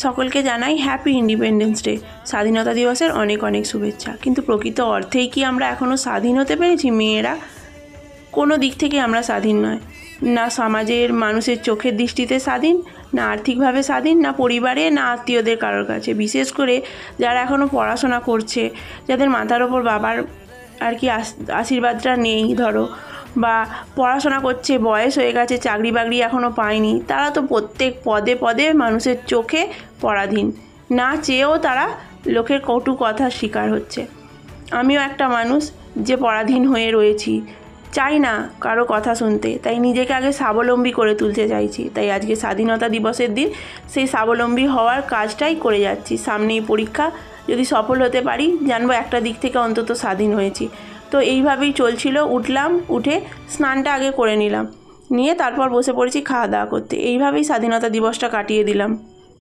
সকলকে জানাই happy independence day, স্বাধীনতা দিবসের অনেক অনেক শুভেচ্ছা। কিন্তু প্রকৃত অর্থেই কি আমরা এখনও স্বাধীন হতে পেরেছি? মেয়েরা কোনো দিক থেকে আমরা স্বাধীন নয়, না সমাজের মানুষের চোখের দৃষ্টিতে স্বাধীন, না আর্থিকভাবে স্বাধীন, না পরিবারে, না আত্মীয়দের কারোর কাছে। বিশেষ করে যারা এখনও পড়াশোনা করছে, যাদের মাথার ওপর বাবার আর কি আশীর্বাদটা নেই ধরো, বা পড়াশোনা করছে, বয়স হয়ে গেছে, চাকরি বাকরি এখনও পায়নি, তারা তো প্রত্যেক পদে পদে মানুষের চোখে পরাধীন, না চেয়েও তারা লোকের কটু কথার শিকার হচ্ছে। আমিও একটা মানুষ যে পরাধীন হয়ে রয়েছি, চাই না কারো কথা শুনতে, তাই নিজেকে আগে স্বাবলম্বী করে তুলতে চাইছি। তাই আজকে স্বাধীনতা দিবসের দিন সেই স্বাবলম্বী হওয়ার কাজটাই করে যাচ্ছি। সামনেই পরীক্ষা, যদি সফল হতে পারি জানবো একটা দিক থেকে অন্তত স্বাধীন হয়েছি। তো এইভাবেই চলছিল। উঠলাম, উঠে স্নানটা আগে করে নিলাম, নিয়ে তারপর বসে পড়েছি খাওয়া দাওয়া করতে। এইভাবেই স্বাধীনতা দিবসটা কাটিয়ে দিলাম।